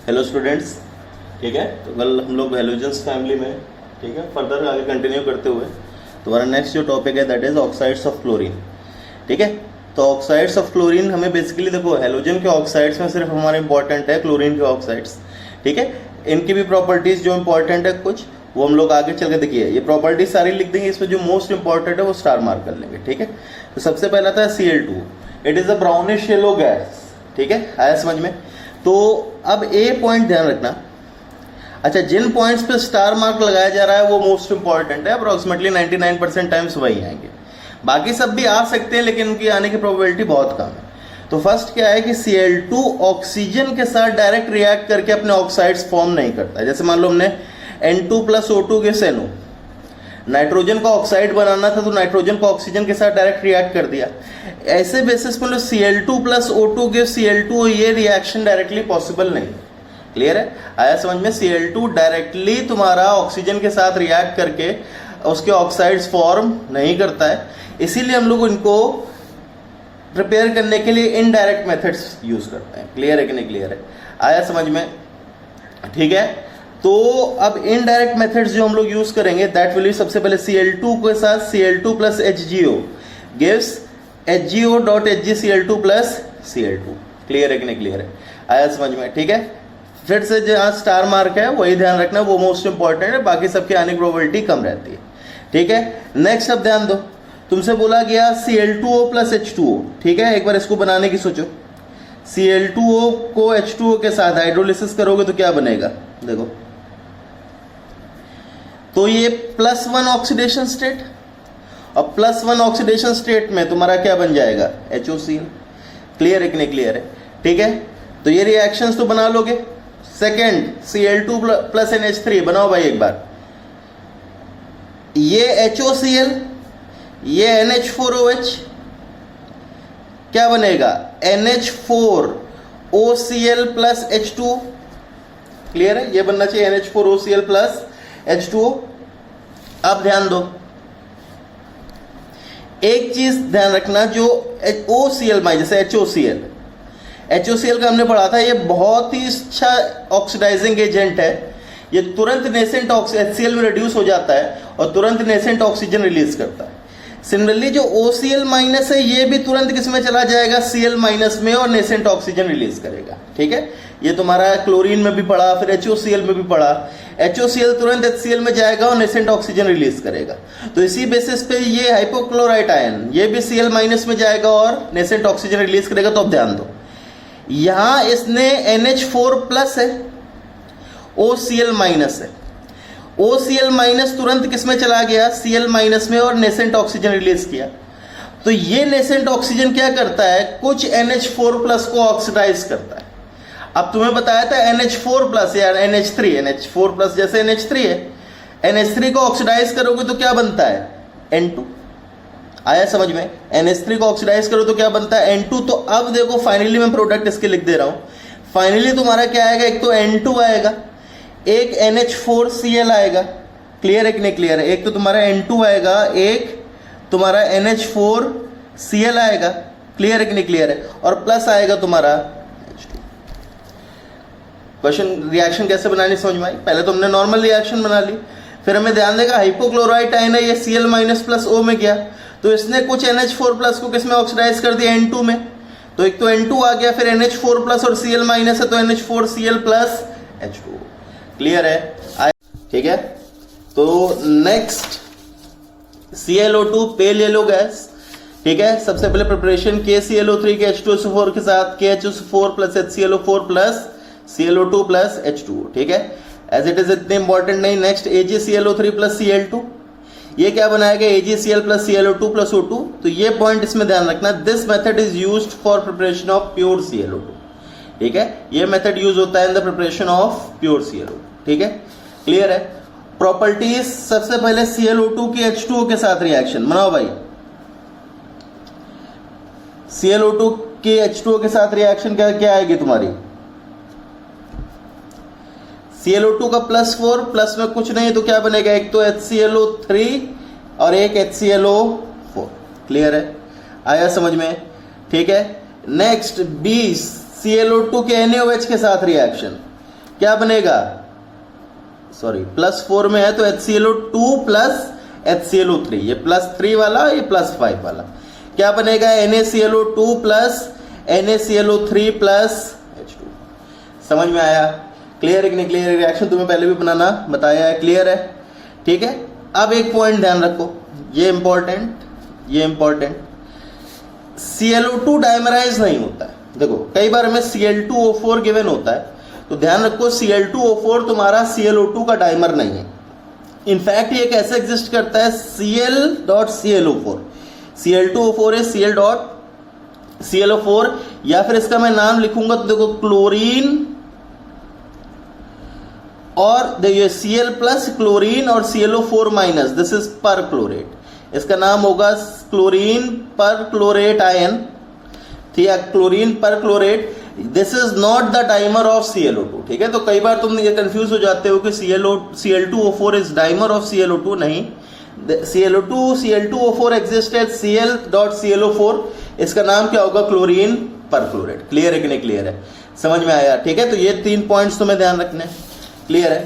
Hello students, ठीक है। तो कल हम लोग हेलोजेंस फैमिली में, ठीक है, फर्दर आगे कंटिन्यू करते हुए तुम्हारा नेक्स्ट जो टॉपिक है that is oxides of chlorine, ठीक है। तो ऑक्साइड्स ऑफ क्लोरीन हमें बेसिकली देखो हेलोजन के ऑक्साइड्स में सिर्फ हमारे इंपॉर्टेंट है क्लोरीन के ऑक्साइड्स, ठीक है। इनकी भी प्रॉपर्टीज जो इंपॉर्टेंट है कुछ वो हम लोग आगे चल के देखिए, ये प्रॉपर्टीज सारी लिख देंगे, इसमें जो मोस्ट इंपॉर्टेंट है वो स्टार मार्क कर लेंगे, ठीक है। तो सबसे पहला था Cl2, it is a brownish yellow gas, ठीक है, आया समझ में। तो अब ए पॉइंट ध्यान रखना, अच्छा जिन पॉइंट्स पे स्टार मार्क लगाया जा रहा है वो मोस्ट इंपॉर्टेंट है, अप्रोक्सीमेटली 99% टाइम्स वही आएंगे, बाकी सब भी आ सकते हैं लेकिन उनकी आने की प्रोबेबिलिटी बहुत कम है। तो फर्स्ट क्या है कि Cl2 ऑक्सीजन के साथ डायरेक्ट रिएक्ट करके अपने ऑक्साइड्स फॉर्म नहीं करता है। जैसे मान लो हमने N2+O2 के सेनो नाइट्रोजन का ऑक्साइड बनाना था तो नाइट्रोजन को ऑक्सीजन के साथ डायरेक्ट रिएक्ट कर दिया, ऐसे बेसिस पर Cl2+O2 के Cl2 ये रिएक्शन डायरेक्टली पॉसिबल नहीं। क्लियर है, आया समझ में। Cl2 डायरेक्टली तुम्हारा ऑक्सीजन के साथ रिएक्ट करके उसके ऑक्साइड्स फॉर्म नहीं करता है, इसीलिए हम लोग इनको प्रिपेयर करने के लिए इनडायरेक्ट मेथड्स यूज करते हैं। क्लियर है कि नहीं क्लियर है, आया समझ में, ठीक है। तो अब इनडायरेक्ट मेथड्स जो हम लोग यूज करेंगे दैट विल बी सबसे पहले Cl2 के साथ Cl2+HgO गिव्स HgO.HgCl2+Cl2। क्लियर है कि नहीं क्लियर है, आया समझ में, ठीक है। फिर से जहां स्टार मार्क है वही ध्यान रखना, वो मोस्ट इंपॉर्टेंट है, बाकी सबकी आने की प्रोबेबिलिटी कम रहती है, ठीक है। नेक्स्ट अब ध्यान दो, तुमसे बोला गया Cl2O+H2O, ठीक है। एक बार इसको बनाने की सोचो, Cl2O को H2O के साथ हाइड्रोलिसिस करोगे तो क्या बनेगा, देखो तो ये +1 ऑक्सीडेशन स्टेट, और +1 ऑक्सीडेशन स्टेट में तुम्हारा क्या बन जाएगा, HOCl। क्लियर है कि नहीं क्लियर है, ठीक है। तो ये रिएक्शंस तो बना लोगे। सेकेंड Cl2+NH3 बनाओ भाई एक बार, ये HOCl ये NH4OH क्या बनेगा, NH4OCl+H2O। क्लियर है, ये बनना चाहिए NH4OCl+H2O। अब ध्यान दो, एक चीज ध्यान रखना, जो OCl जैसे HOCl का हमने पढ़ा था, ये बहुत ही अच्छा ऑक्सीडाइजिंग एजेंट है, ये तुरंत नेसेंट HCl में रिड्यूस हो जाता है और तुरंत नेसेंट ऑक्सीजन रिलीज करता है। सिमिलरली जो OCl- है ये भी तुरंत किस में चला जाएगा, Cl- में, और नेसेंट ऑक्सीजन रिलीज करेगा, ठीक है। ये तुम्हारा क्लोरीन में भी पढ़ा, फिर HOCl में भी पढ़ा, HOCl तुरंत HCl में जाएगा और नेसेंट ऑक्सीजन रिलीज करेगा। तो इसी बेसिस पे ये हाइपोक्लोराइट आयन ये भी Cl- में जाएगा और नेसेंट ऑक्सीजन रिलीज करेगा। तो अब ध्यान दो, यहां इसने NH4+ है, OCl- है, OCl- तुरंत किसमें चला गया, Cl- में, और नेसेंट ऑक्सीजन रिलीज किया। तो ये नेसेंट ऑक्सीजन क्या करता है, कुछ NH4+ को ऑक्सीडाइज करता है। अब तुम्हें बताया था NH4+ या NH4+ जैसे NH3 है, NH3 को ऑक्सीडाइज करोगे तो क्या बनता है, N2। आया समझ में, NH3 को ऑक्सीडाइज करो तो क्या बनता है, N2। तो अब देखो फाइनली मैं प्रोडक्ट इसके लिख दे रहा हूं, फाइनली तुम्हारा क्या आएगा, एक तो N2 आएगा, एक NH4Cl आएगा। क्लियर है कि नहीं क्लियर है, एक तो तुम्हारा N2 आएगा, एक तुम्हारा NH4Cl आएगा। क्लियर है कि नहीं क्लियर है, और प्लस आएगा तुम्हारा H2। क्वेश्चन रिएक्शन कैसे बनानी समझ में आई। पहले तो हमने नॉर्मल रिएक्शन बना ली, फिर हमें ध्यान देगा हाइपोक्लोराइट आयन है, ये Cl- में गया, तो इसने कुछ NH4+ को किसमें ऑक्सीडाइज कर दिया, N2 में। तो एक तो N2 आ गया, फिर NH4+ और Cl- है तो NH4Cl+H2। क्लियर है, ठीक है। तो next ClO2 pale yellow gas, ठीक है। सबसे पहले प्रिपरेशन KClO3 के H2SO4 के साथ KHO4+HClO4+ClO2+H2O, ठीक है। एज इट इज इतने इंपॉर्टेंट नहीं। नेक्स्ट AgClO3+Cl2, ये क्या बनाएगा, AgCl+Cl2+O2। तो ये पॉइंट इसमें ध्यान रखना, this method is used for preparation of pure ClO2, ठीक है। ये मेथड यूज होता है in the preparation of pure ClO2, ठीक है। क्लियर है। प्रॉपर्टीज, सबसे पहले Cl2 की H2O के साथ रिएक्शन बनाओ भाई, Cl2 की H2O के साथ रिएक्शन क्या आएगी तुम्हारी, Cl2 का +4, प्लस में कुछ नहीं तो क्या बनेगा, एक तो HClO3 और एक HClO4। क्लियर है, आया समझ में, ठीक है। नेक्स्ट 20 ClO2 के NaOH के साथ रिएक्शन, क्या बनेगा, सॉरी +4 में है तो HClO2 प्लस HClO3, ये +3 वाला ये +5 वाला, क्या बनेगा NaClO2 plus NaClO3 plus H2। समझ में आया, क्लियर है कि नहीं क्लियर? रिएक्शन तुम्हें पहले भी बनाना बताया है, क्लियर है, ठीक है। अब एक पॉइंट ध्यान रखो, ये इंपॉर्टेंट, Cl2 डाइमराइज नहीं होता है। देखो कई बार हमें Cl2O4 गिवन होता है, तो ध्यान रखो Cl2O4 तुम्हारा Cl2 का डाइमर नहीं है। इनफैक्ट ये कैसे एग्जिस्ट करता है, Cl.ClO4, Cl2O4 है Cl.ClO4, या फिर इसका मैं नाम लिखूंगा तो देखो क्लोरीन और देखिए Cl प्लस क्लोरीन और ClO4 माइनस, दिस इज पर क्लोरेट, इसका नाम होगा क्लोरीन पर क्लोरेट आयन, ठीक है, क्लोरीन पर chlorate. This is not the dimer of Cl2, ठीक है। तो कई बार तुम ये कंफ्यूज हो जाते हो कि Cl2O4 is dimer of Cl2, नहीं, Cl2O4 एग्जिस्ट एज Cl.ClO4, इसका नाम क्या होगा, क्लोरीन पर क्लोरेट। क्लियर है कि नहीं क्लियर है, समझ में आया, ठीक है। तो ये 3 पॉइंट्स तुम्हें ध्यान रखने, क्लियर है।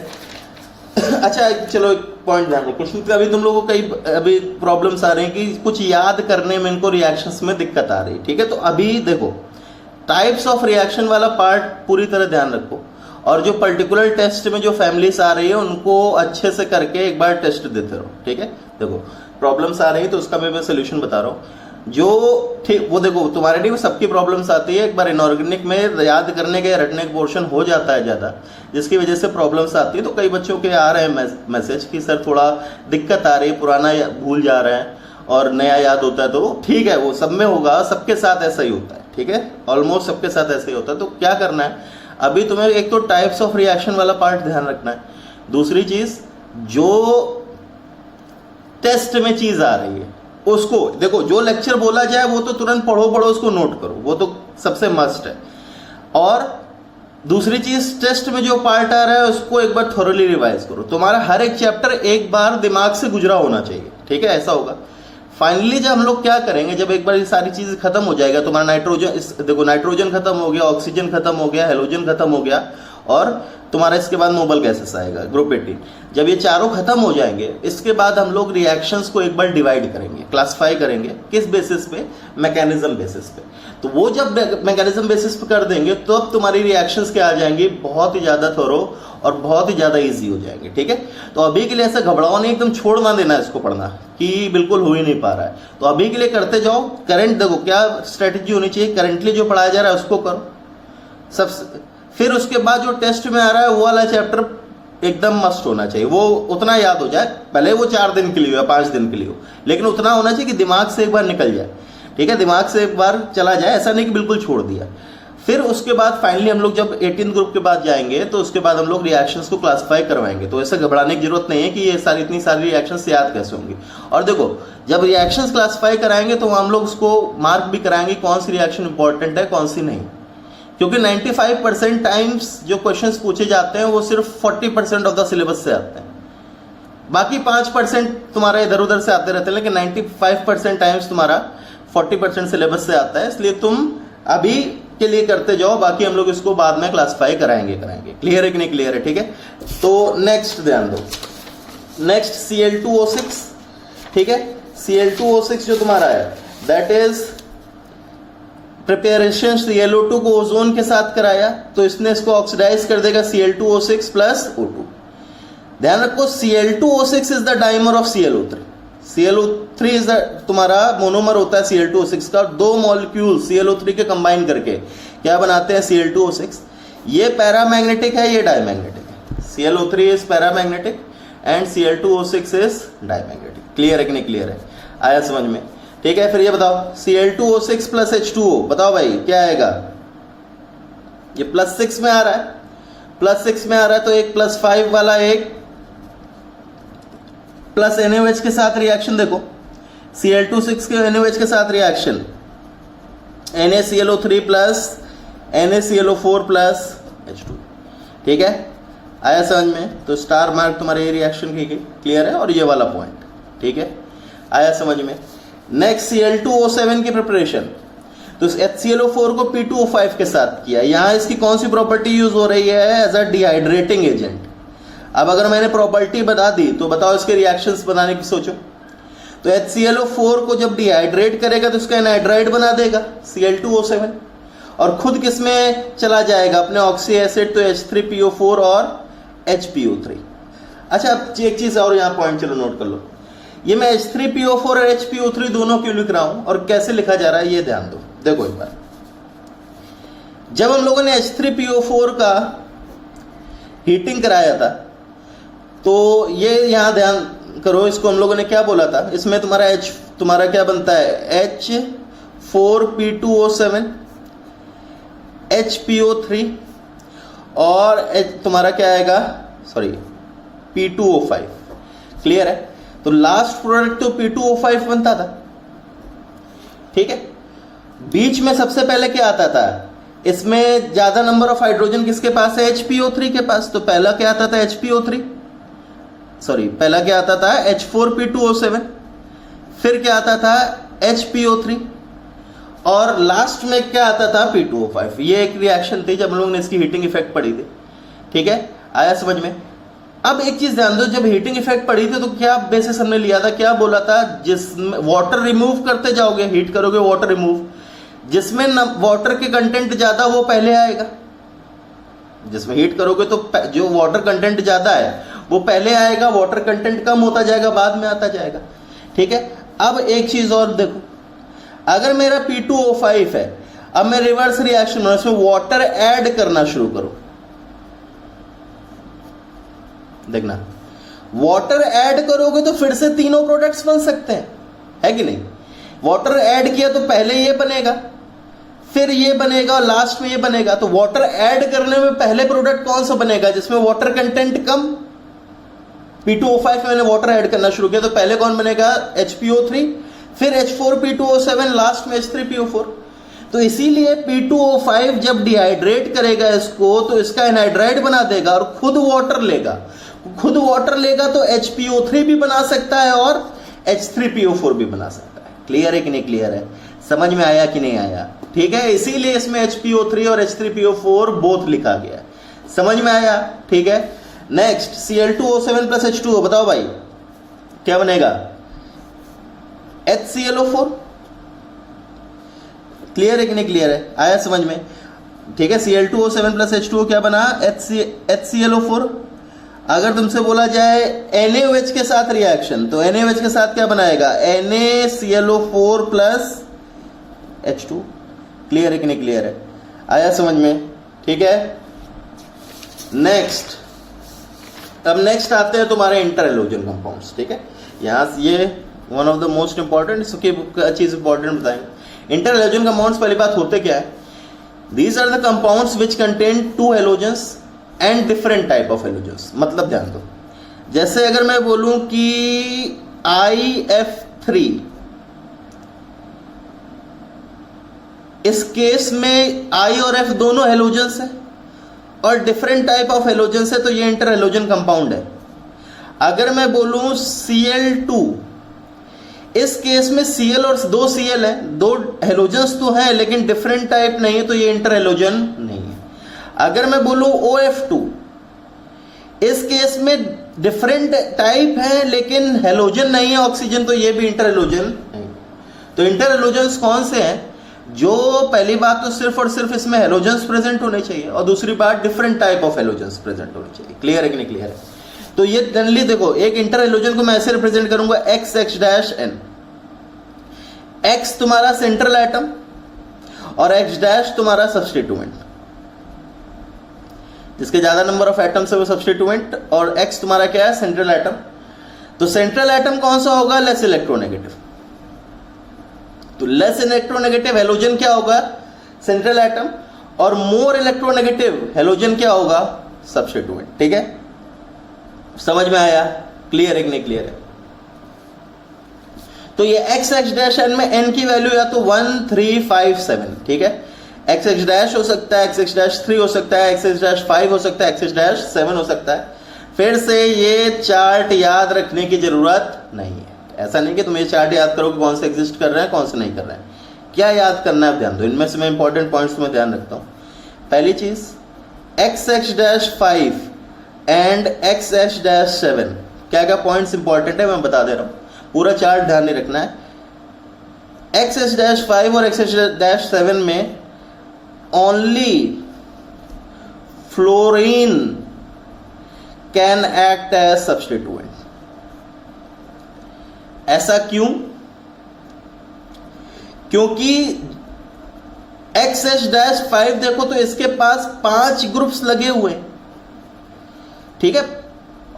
अच्छा चलो एक पॉइंट ध्यान रखो, क्योंकि अभी तुम लोगों को कई अभी प्रॉब्लम्स आ रही हैं कि कुछ याद करने में इनको रिएक्शंस में दिक्कत आ रही है, ठीक है। तो अभी देखो टाइप्स ऑफ रिएक्शन वाला पार्ट पूरी तरह ध्यान रखो, और जो पर्टिकुलर टेस्ट में जो फैमिलीज आ रही है उनको अच्छे से करके एक बार टेस्ट देते रहो, ठीक है। देखो प्रॉब्लम्स आ रही है तो उसका मैं सोल्यूशन बता रहा हूँ, जो ठीक वो देखो तुम्हारे लिए सबकी प्रॉब्लम्स आती है, एक बार इनऑर्गेनिक में याद करने के रटने का पोर्शन हो जाता है ज़्यादा, जिसकी वजह से प्रॉब्लम्स आती है। तो कई बच्चों के आ रहे हैं मैसेज कि सर थोड़ा दिक्कत आ रही है, पुराना भूल जा रहे हैं और नया याद होता है, तो ठीक है वो सब में होगा, सबके साथ ऐसा ही होता है, ठीक है, ऑलमोस्ट सबके साथ ऐसा ही होता है। तो क्या करना है अभी तुम्हें, एक तो टाइप्स ऑफ रिएक्शन वाला पार्ट ध्यान रखना है, दूसरी चीज जो टेस्ट में चीज आ रही है उसको देखो, जो लेक्चर बोला जाए वो तो तुरंत पढ़ो उसको नोट करो, वो तो सबसे मस्ट है। और दूसरी चीज टेस्ट में जो पार्ट आ रहा है उसको एक बार थोरली रिवाइज करो, तुम्हारा हर एक चैप्टर एक बार दिमाग से गुजरा होना चाहिए, ठीक है, ऐसा होगा। फाइनली जब हम लोग क्या करेंगे, जब एक बार ये सारी चीज खत्म हो जाएगा, तुम्हारा नाइट्रोजन देखो नाइट्रोजन खत्म हो गया, ऑक्सीजन खत्म हो गया, हेलोजन खत्म हो गया, और तुम्हारा इसके बाद नोबल गैसेस आएगा ग्रुप 18। जब ये चारों खत्म हो जाएंगे इसके बाद हम लोग रिएक्शंस को एक बार डिवाइड करेंगे, क्लासिफाई करेंगे, किस बेसिस पे, मैकेनिज्म बेसिस पे। तो वो जब मैकेनिज्म बेसिस पे कर देंगे तो अब तुम्हारी रिएक्शंस क्या आ जाएंगी, बहुत ही ज्यादा थोरो और बहुत ही ज्यादा इजी हो जाएंगे, ठीक है। तो अभी के लिए ऐसा घबराओ नहीं, एकदम छोड़ ना देना इसको पढ़ना कि बिल्कुल हो ही नहीं पा रहा है, तो अभी के लिए करते जाओ। करंट देखो क्या स्ट्रेटेजी होनी चाहिए, करंटली जो पढ़ाया जा रहा है उसको करो सब, फिर उसके बाद जो टेस्ट में आ रहा है वो वाला चैप्टर एकदम मस्ट होना चाहिए, वो उतना याद हो जाए, भले वो 4 दिन के लिए हो या 5 दिन के लिए हो, लेकिन उतना होना चाहिए कि दिमाग से एक बार निकल जाए, ठीक है, दिमाग से एक बार चला जाए, ऐसा नहीं कि बिल्कुल छोड़ दिया। फिर उसके बाद फाइनली हम लोग जब 18 ग्रुप के बाद जाएंगे तो उसके बाद हम लोग रिएक्शंस को क्लासिफाई करवाएंगे। तो ऐसा घबराने की जरूरत नहीं है कि ये सारी इतनी सारी रिएक्शंस याद कैसे होंगी। और देखो जब रिएक्शंस क्लासिफाई कराएंगे तो हम लोग उसको मार्क भी कराएंगे कौन सी रिएक्शन इंपॉर्टेंट है कौन सी नहीं, क्योंकि 95% टाइम्स जो क्वेश्चंस पूछे जाते हैं वो सिर्फ 40% ऑफ द सिलेबस से आते हैं, बाकी 5% तुम्हारा इधर उधर से आते रहते हैं, लेकिन 95% टाइम्स तुम्हारा 40% सिलेबस से आता है। इसलिए तुम अभी के लिए करते जाओ, बाकी हम लोग इसको बाद में क्लासिफाई कराएंगे। क्लियर है कि नहीं क्लियर है, ठीक है। तो नेक्स्ट ध्यान दो, नेक्स्ट Cl2O6, ठीक है, Cl2O6 जो तुम्हारा है दैट इज प्रिपरेशन Cl2 को ओजोन के साथ कराया तो इसने इसको ऑक्सीडाइज कर देगा Cl2O6 प्लस O2। ध्यान रखो Cl2O6 is the dimer of ClO3, ClO3 is the तुम्हारा मोनोमर होता है Cl2O6 का, 2 मॉलिक्यूल ClO3 के कंबाइन करके क्या बनाते हैं Cl2O6। ये पैरामैग्नेटिक है, ये डायमैग्नेटिक है, ClO3 is paramagnetic and Cl2O6 is diamagnetic. Clear है कि नहीं क्लियर है, आया समझ में, ठीक है। फिर ये बताओ Cl2O6 प्लस H2O, बताओ भाई क्या आएगा, ये +6 में आ रहा है, +6 में आ रहा है तो एक +5 वाला एक प्लस NaOH के साथ रिएक्शन देखो, Cl2O6 के NaOH के साथ reaction NaClO3 plus NaClO4 plus H2, ठीक है, आया समझ में। तो स्टार मार्क तुम्हारे ये रिएक्शन की गई, क्लियर है, और ये वाला पॉइंट, ठीक है, आया समझ में। नेक्स्ट Cl2O7 की प्रिपरेशन, तो इस HClO4 को P2O5 के साथ किया। यहां इसकी कौन सी प्रॉपर्टी यूज हो रही है? As a dehydrating agent. अब अगर मैंने प्रॉपर्टी बता दी तो बताओ इसके रिएक्शंस बनाने की सोचो। तो HClO4 को जब डिहाइड्रेट करेगा तो इसका एनहाइड्राइड बना देगा Cl2O7, और खुद किसमें चला जाएगा? अपने ऑक्सी एसिड, तो H3PO4 और HPO3। अच्छा, अब एक चीज और यहां पॉइंट चलो नोट कर लो, ये मैं H3PO4 और HPO3 दोनों क्यों लिख रहा हूं और कैसे लिखा जा रहा है ये ध्यान दो। देखो एक बार, जब हम लोगों ने H3PO4 का हीटिंग कराया था तो ये यहां ध्यान करो, इसको हम लोगों ने क्या बोला था? इसमें तुम्हारा क्या बनता है? H4P2O7 HPO3 और तुम्हारा क्या आएगा? Sorry, P2O5। क्लियर है? तो लास्ट प्रोडक्ट तो P2O5 बनता था, ठीक है। बीच में सबसे पहले क्या आता था? इसमें ज्यादा नंबर ऑफ हाइड्रोजन किसके पास है? HPO3 के पास। तो पहला क्या आता था? पहला क्या आता था? H4P2O7, फिर क्या आता था? HPO3, और लास्ट में क्या आता था? P2O5। ये एक रिएक्शन थी जब हम लोगों ने इसकी हीटिंग इफेक्ट पढ़ी थी, ठीक है। आया समझ में? अब एक चीज ध्यान दो, जब हीटिंग इफेक्ट पढ़ी थी तो क्या बेसिस हमने लिया था? क्या बोला था? जिसमें वाटर रिमूव करते जाओगे, हीट करोगे, वाटर रिमूव, जिसमें वाटर के कंटेंट ज्यादा वो पहले आएगा। जिसमें हीट करोगे तो जो वाटर कंटेंट ज्यादा है वो पहले आएगा, वाटर कंटेंट कम होता जाएगा, बाद में आता जाएगा, ठीक है। अब एक चीज और देखो, अगर मेरा P2O5 है, अब मैं रिवर्स रिएक्शन में इसमें वाटर ऐड करना शुरू करूं, देखना, वाटर ऐड करोगे तो फिर से तीनों प्रोडक्ट्स बन सकते हैं, है कि नहीं? वाटर ऐड किया तो पहले ये बनेगा, फिर ये बनेगा और लास्ट में ये बनेगा। तो वाटर ऐड करने में पहले प्रोडक्ट कौन सा बनेगा? जिसमें वाटर कंटेंट कम। P2O5 में मैंने वाटर ऐड करना शुरू किया तो पहले कौन बनेगा? HPO3, फिर H4P2O7, लास्ट में H3PO4। तो इसीलिए P2O5 जब डिहाइड्रेट करेगा इसको तो इसका एनहाइड्राइड बना देगा और खुद वाटर लेगा। खुद वाटर लेगा तो HPO3 भी बना सकता है और H3PO4 भी बना सकता है। क्लियर है कि नहीं क्लियर है? समझ में आया कि नहीं आया? ठीक है, इसीलिए इसमें HPO3 और H3PO4 बोथ लिखा गया है। समझ में आया? ठीक है। नेक्स्ट Cl2O7 प्लस H2O, बताओ भाई क्या बनेगा? HClO4। क्लियर है कि नहीं क्लियर है? आया समझ में? ठीक है, Cl2O7 प्लस H2O क्या बना? HClO4। अगर तुमसे बोला जाए NaOH के साथ रिएक्शन, तो NaOH के साथ क्या बनाएगा? NaClO4 plus H2। क्लियर है कि नहीं क्लियर है? आया समझ में? ठीक है। नेक्स्ट, अब नेक्स्ट आते हैं तुम्हारे इंटर हैलोजन कंपाउंड्स, ठीक है। यहां से ये one of the most important, इसकी चीज इंपॉर्टेंट बताएंगे। इंटर हैलोजन कंपाउंड्स पहली बात होते क्या है? These are the compounds which contain two halogens and different type of halogens. मतलब ध्यान दो, जैसे अगर मैं बोलूं कि IF3, इस केस में I और F दोनों हैलोजन्स है और डिफरेंट टाइप ऑफ हैलोजन्स है, तो ये इंटर हैलोजन कंपाउंड है। अगर मैं बोलूं Cl2, इस केस में Cl और दो Cl है, दो हैलोजन्स तो हैं लेकिन डिफरेंट टाइप नहीं है, तो ये इंटर हैलोजन नहीं है। अगर मैं बोलूं OF2, इस केस में डिफरेंट टाइप है लेकिन हैलोजन नहीं है ऑक्सीजन, तो ये भी इंटर हैलोजन नहीं। तो इंटर हैलोजन्स कौन से हैं? जो पहली बात तो सिर्फ और सिर्फ इसमें हैलोजन्स प्रेजेंट होने चाहिए और दूसरी बात different type of halogens present होने चाहिए। क्लियर है कि नहीं क्लियर है? तो ये जनरली देखो, एक इंटर हैलोजन को मैं ऐसे रिप्रेजेंट करूंगा XX-N। X तुम्हारा सेंट्रल एटम और X- तुम्हारा सब्स्टिट्यूएंट, जिसके ज्यादा नंबर ऑफ एटम्स है वो सब्स्टिट्यूएंट, और X तुम्हारा क्या है? Central atom. तो सेंट्रल एटम कौन सा होगा? Less electronegative. तो लेस इलेक्ट्रोनेगेटिव हैलोजन क्या होगा? Central atom. और मोर इलेक्ट्रोनेगेटिव हैलोजन क्या होगा? सब्स्टिट्यूएंट। ठीक है, समझ में आया? क्लियर है कि नहीं क्लियर है? तो ये XX-N में N की वैल्यू या तो 1, 3, 5, 7, ठीक है। XX- हो सकता है, XX-3 हो सकता है, XX-5 हो सकता है, XX-7 हो सकता है। फिर से ये चार्ट याद रखने की जरूरत नहीं है। ऐसा नहीं कि तुम ये चार्ट याद करो कि कौन से एग्जिस्ट कर रहे हैं कौन से नहीं कर रहे हैं। क्या याद करना है ध्यान दो, इनमें से मैं इंपॉर्टेंट पॉइंट्स में ध्यान रखता हूं। पहली चीज XX-5 एंड XX-7, क्या क्या पॉइंट्स इंपॉर्टेंट है मैं बता दे रहा हूं, पूरा चार्ट ध्यान नहीं रखना है। XX-5 और XX-7 में only fluorine can act as substituent. ऐसा क्यों? क्योंकि XH-5 देखो तो इसके पास 5 ग्रुप्स लगे हुए, ठीक है,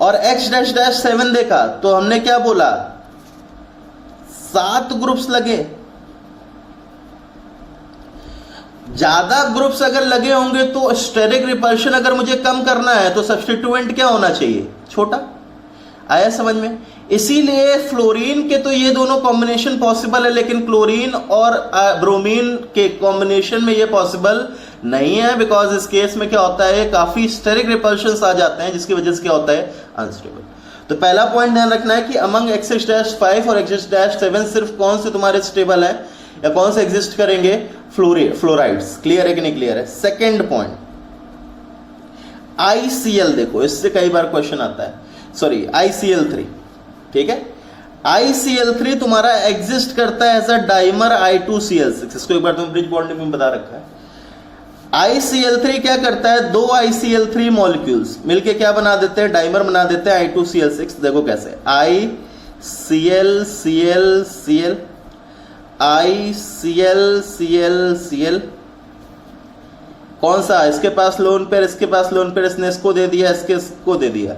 और X-7 देखा तो हमने क्या बोला, 7 ग्रुप्स लगे। ज्यादा ग्रुप्स अगर लगे होंगे तो स्टेरिक रिपल्शन अगर मुझे कम करना है तो सब्स्टिट्यूएंट क्या होना चाहिए, छोटा। आया समझ में? इसीलिए फ्लोरीन के तो ये दोनों कॉम्बिनेशन पॉसिबल है, लेकिन क्लोरीन और ब्रोमीन के कॉम्बिनेशन में ये पॉसिबल नहीं है, बिकॉज इस केस में क्या होता है, काफी स्टेरिक रिपल्शंस आ जाते हैं, जिसकी वजह से क्या होता है, अनस्टेबल। तो पहला पॉइंट ध्यान रखना है कि अमंग XH-5 और XH-7 सिर्फ कौन से तुम्हारे स्टेबल है या कौन से एग्जिस्ट करेंगे, फ्लोराइड्स। क्लियर है कि नहीं क्लियर है? सेकेंड पॉइंट ICl, देखो इससे कई बार क्वेश्चन आता है, सॉरी ICl3, ठीक है। ICl3 तुम्हारा एग्जिस्ट करता है एज अ डाइमर I2Cl6, इसको एक बार तुम ब्रिज बॉन्डिंग में बता रखा है। ICl3 क्या करता है, 2 ICl3 मॉलिक्यूल्स मिलके क्या बना देते हैं, डाइमर बना देते हैं I2Cl6। देखो कैसे, ICl ICl कौन सा, इसके पास लोन पेयर, इसके पास लोन पेयर, इसने इसको दे दिया, इसको दे दिया।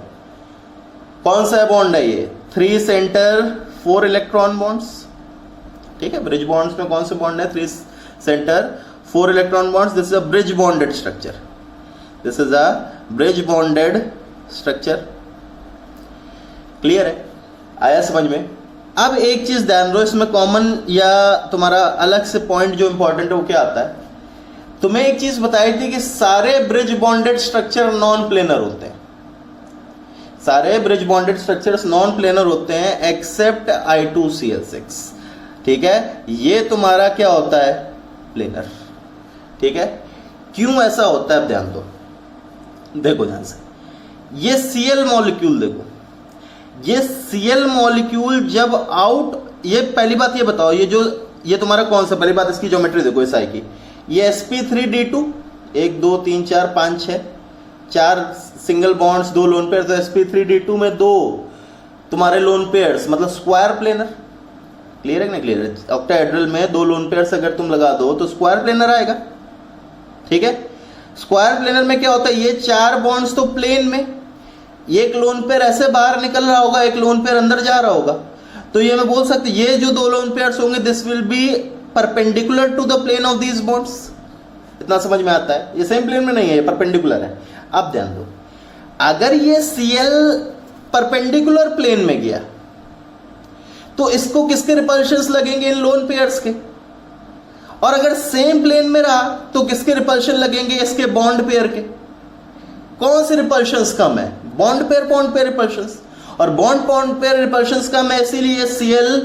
कौन सा बॉन्ड है ये, 3 सेंटर 4 इलेक्ट्रॉन बॉन्ड्स, ठीक है। ब्रिज बॉन्ड्स में कौन से बॉन्ड है, 3 centre 4 electron bonds. This is a bridge bonded structure, this is a bridge bonded structure. Clear है? आया समझ में? अब एक चीज ध्यान दो, इसमें कॉमन या तुम्हारा अलग से पॉइंट जो इंपॉर्टेंट है वो क्या आता है, तुम्हें एक चीज बताई थी कि सारे bridge bonded structure non planar होते हैं, सारे bridge bonded structures non planar होते हैं एक्सेप्ट I2Cl6, ठीक है। ये तुम्हारा क्या होता है, प्लेनर, ठीक है। क्यों ऐसा होता है ध्यान दो, देखो ध्यान से, ये Cl मॉलिक्यूल देखो, ये Cl मॉलिक्यूल जब आउट, ये पहली बात ये बताओ, ये तुम्हारा कौन सा, पहली बात इसकी ज्योमेट्री देखो इस की, ये sp3d2, 1 2 3 4 5 6, 4 single bonds, 2 lone pair, तो sp3d2 में 2 तुम्हारे लोन पेयर्स, मतलब स्क्वायर प्लेनर। क्लियर है कि नहीं क्लियर है? ऑक्टाहेड्रल में 2 लोन पेयर्स अगर तुम लगा दो तो स्क्वायर प्लेनर आएगा, ठीक है। स्क्वायर प्लेनर में क्या होता है, ये 4 बॉन्ड्स तो प्लेन में, एक लोन पेयर ऐसे बाहर निकल रहा होगा, एक लोन पेयर अंदर जा रहा होगा, तो ये मैं बोल सकती, ये जो 2 लोन पेयर्स होंगे, this will be perpendicular to the plane of these bonds. इतना समझ में आता है? ये सेम प्लेन में नहीं है, ये परपेंडिकुलर है। अब ध्यान दो, अगर ये Cl परपेंडिकुलर प्लेन में गया तो इसको किसके रिपल्शंस लगेंगे, इन लोन पेयर्स के, और अगर सेम प्लेन में रहा तो किसके रिपल्शन लगेंगे, इसके बॉन्ड पेयर के। कौन से रिपल्शंस कम है, बॉन्ड पेयर रिपल्शंस, और बॉन्ड पेयर रिपल्शंस कम है, इसीलिए Cl,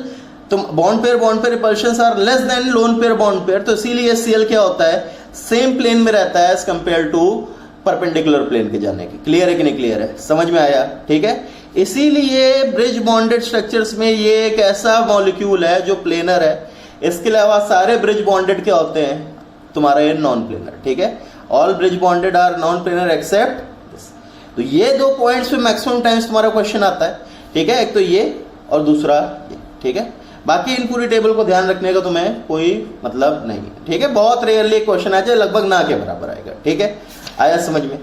तो bond pair repulsions are less than lone pair bond pair, तो इसीलिए Cl क्या होता है, सेम प्लेन में रहता है as compared to perpendicular plane के जाने की। क्लियर है कि नहीं क्लियर है? समझ में आया? ठीक है। इसीलिए ब्रिज बॉन्डेड स्ट्रक्चर्स में ये एक ऐसा मॉलिक्यूल है जो प्लेनर है, इसके अलावा सारे ब्रिज बॉन्डेड क्या होते हैं, तुम्हारा ये नॉन प्लेनर, ठीक है। All bridge bonded are non planar except this. तो ये 2 पॉइंट्स पे मैक्सिमम टाइम्स तुम्हारा क्वेश्चन आता है, ठीक है। एक तो ये और दूसरा ये, ठीक है। बाकी इन पूरी टेबल को ध्यान रखने का तुम्हें कोई मतलब नहीं है, ठीक है। बहुत रेयरली क्वेश्चन आ जाए, लगभग ना के बराबर आएगा, ठीक है। आया समझ में?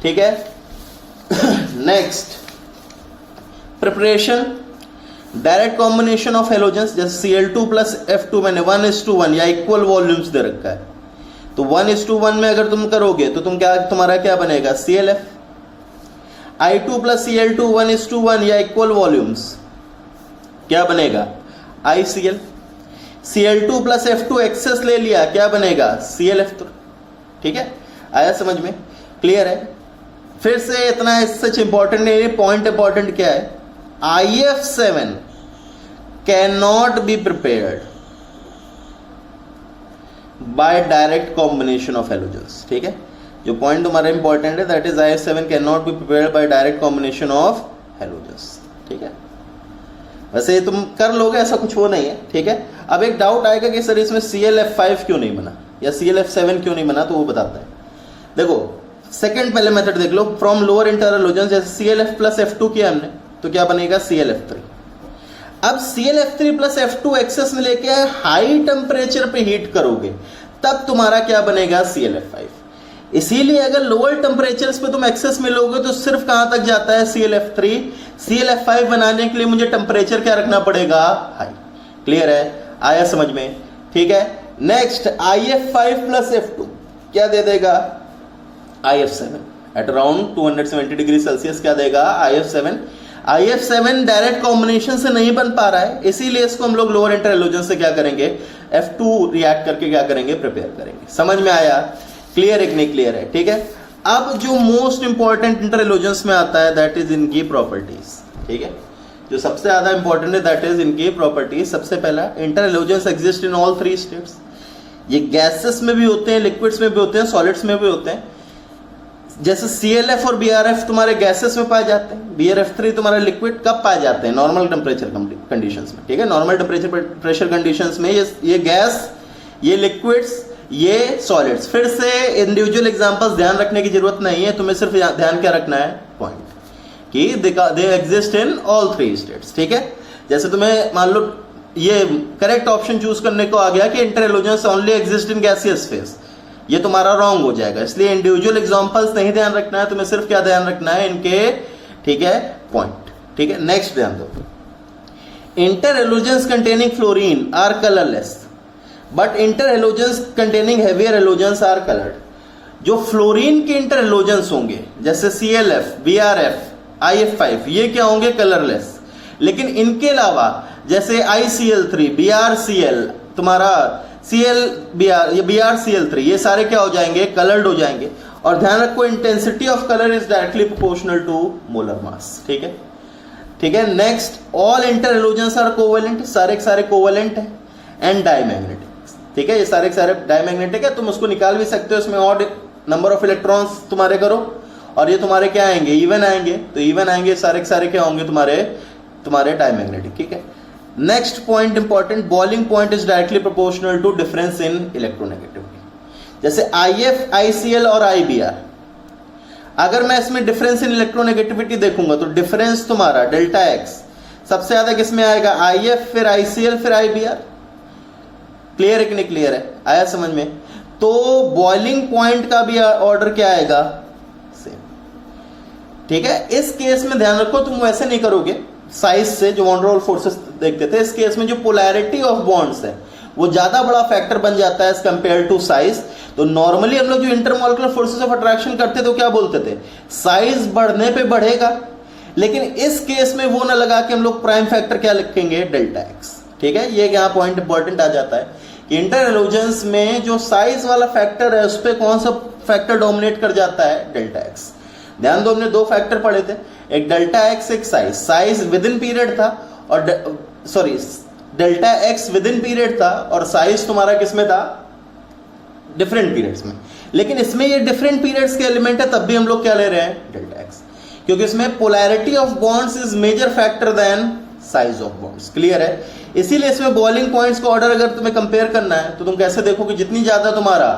ठीक है। Next, preparation direct combination of halogens, जैसे Cl2 प्लस F2 मैंने 1:1 या इक्वल वॉल्यूम्स दे रखा है, तो 1:1 में अगर तुम करोगे तो तुम्हारा क्या बनेगा, ClF। I2 प्लस Cl2 1:1 या इक्वल वॉल्यूम्स, क्या बनेगा, ICl। Cl2 plus F2 access ले लिया, क्या बनेगा, ClF। ठीक है, आया समझ में? क्लियर है? फिर से इतना सच इंपॉर्टेंट नहीं है, पॉइंट इंपॉर्टेंट क्या है, IF7 can not be prepared by direct combination of halogens. ठीक है, जो पॉइंट तुम्हारा इंपॉर्टेंट है that is IF7 can not be prepared by direct combination of halogens. ठीक है, वैसे तुम कर लोगे, ऐसा कुछ वो नहीं है। ठीक है, अब एक डाउट आएगा कि सर इसमें ClF5 क्यों नहीं बना या ClF7 क्यों नहीं बना, तो वो बताता है। देखो सेकंड पहले मेथड देख लो, फ्रॉम लोअर इंटर हेलोजन, जैसे ClF प्लस F2 किया हमने तो क्या बनेगा ClF3। अब ClF3 प्लस F2 एक्सेस में लेके आए, हाई टेम्परेचर पे हीट करोगे तब तुम्हारा क्या बनेगा ClF5। इसीलिए अगर लोअर टेम्परेचर्स पे तुम एक्सेस में लोगे तो सिर्फ कहां तक जाता है ClF3। ClF5 बनाने के लिए मुझे टेम्परेचर क्या रखना पड़ेगा, हाई। क्लियर है, आया समझ में? ठीक है, नेक्स्ट IF5 प्लस F2 क्या दे देगा IF7 at around 270 degree Celsius क्या देगा IF7। IF7 डायरेक्ट कॉम्बिनेशन से नहीं बन पा रहा है, इसीलिए इसको हम लोग लोअर इंटर हेलोजन से क्या करेंगे, F2 रिएक्ट करके क्या करेंगे, प्रिपेयर करेंगे। समझ में आया? क्लियर है कि नहीं क्लियर है? ठीक है, अब जो मोस्ट इंपॉर्टेंट इंटर हेलोजन्स में आता है दैट इज इनकी प्रॉपर्टीज। ठीक है, जो सबसे ज्यादा इंपॉर्टेंट है दैट इज इनकी प्रॉपर्टीज। सबसे पहला, inter halogens exist in all 3 states. ये गैसेस में भी होते हैं, लिक्विड्स में भी होते हैं, सॉलिड्स में भी होते हैं। जैसे ClF और BrF तुम्हारे गैसेस में पाए जाते हैं, BrF3 तुम्हारे लिक्विड कब पाए जाते हैं, नॉर्मल टेम्परेचर कंडीशंस में। ठीक है, नॉर्मल टेम्परेचर प्रेशर कंडीशंस में ये गैस, ये लिक्विड्स, ये सॉलिड्स। फिर से इंडिविजुअल एग्जांपल्स ध्यान रखने की जरूरत नहीं है, तुम्हें सिर्फ ध्यान क्या रखना है, पॉइंट कि they exist in all 3 states. ठीक है, जैसे तुम्हें मान लो ये करेक्ट ऑप्शन चूज करने को आ गया कि inter halogens only exist in gaseous phase, ये तुम्हारा रॉन्ग हो जाएगा। इसलिए इंडिविजुअल एग्जांपल्स नहीं ध्यान रखना है, तुम्हें सिर्फ क्या ध्यान रखना है, इनके, ठीक है, पॉइंट। ठीक है, नेक्स्ट ध्यान दो, interhalogens containing fluorine are colourless but interhalogens containing heavier halogens are coloured. जो फ्लोरीन के इंटर हेलोजन्स होंगे जैसे ClF, BrF, IF5, ये क्या होंगे, कलरलेस। लेकिन इनके अलावा जैसे ICl3, BrCl, तुम्हारा ClBr, ये BrCl3, ये सारे क्या हो जाएंगे, कलर्ड हो जाएंगे। और ध्यान रखो intensity of colour is directly proportional to molar mass. ठीक है, ठीक है, next, all interhalogens are covalent, सारे के सारे कोवेलेंट है, एंड डायमैग्नेटिक। ठीक है, ये सारे के सारे डायमैग्नेटिक है, तुम उसको निकाल भी सकते हो, इसमें ऑड नंबर ऑफ इलेक्ट्रॉन्स तुम्हारे करो और ये तुम्हारे क्या आएंगे, इवन आएंगे। तो इवन आएंगे, सारे के सारे क्या होंगे, तुम्हारे डायमैग्नेटिक। ठीक है, next point important, boiling point is directly proportional to difference in electronegativity. जैसे IF, ICl और IBr, अगर मैं इसमें डिफरेंस इन इलेक्ट्रोनेगेटिविटी देखूंगा तो डिफरेंस तुम्हारा डेल्टा एक्स सबसे ज्यादा किसमें आएगा, IF, फिर ICl, फिर IBr। क्लियर है कि नहीं क्लियर है, आया समझ में? तो बॉइलिंग पॉइंट का भी ऑर्डर क्या आएगा, सेम। ठीक है, इस केस में ध्यान रखो तुम वैसे नहीं करोगे साइज से, जो वन रोल फोर्सेस देखते थे। इस केस में जो पोलैरिटी ऑफ बॉन्ड्स है वो ज्यादा बड़ा फैक्टर बन जाता है एज कंपेयर टू साइज। तो नॉर्मली हम लोग जो इंटरमॉलिक्यूलर फोर्सेस ऑफ अट्रैक्शन करते तो क्या बोलते थे, साइज बढ़ने पे बढ़ेगा। लेकिन इस केस में वो ना लगा के हम लोग प्राइम फैक्टर क्या लिखेंगे, डेल्टा एक्स। ठीक है, ये यहाँ पॉइंट इंपॉर्टेंट आ जाता है कि इंटर हेलोजन्स में जो साइज वाला फैक्टर है उस पर कौन सा फैक्टर डोमिनेट कर जाता है, डेल्टा एक्स। ध्यान दो, हमने 2 फैक्टर पढ़े थे, एक डेल्टा एक्स, एक size. Size with in period था और delta x with in period था और साइज तुम्हारा किसमें था, डिफरेंट पीरियड्स में। लेकिन इसमें ये डिफरेंट पीरियड्स के एलिमेंट है, तब भी हम लोग क्या ले रहे हैं, डेल्टा एक्स, क्योंकि इसमें polarity of bonds is major factor than size of bonds. Clear है? इसीलिए इसमें बॉइलिंग पॉइंट्स का ऑर्डर अगर तुम्हें कंपेयर करना है तो तुम कैसे देखो कि जितनी ज्यादा तुम्हारा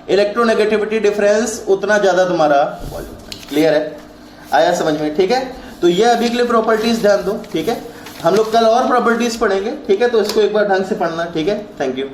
इलेक्ट्रोनेगेटिविटी डिफरेंस उतना ज्यादा तुम्हारा बॉइलिंग पॉइंट। क्लियर है, आया समझ में? ठीक है, तो ये अभी के लिए प्रॉपर्टीज ध्यान दो। ठीक है, हम लोग कल और प्रॉपर्टीज पढ़ेंगे। ठीक है, तो इसको एक बार ढंग से पढ़ना। ठीक है, थैंक यू।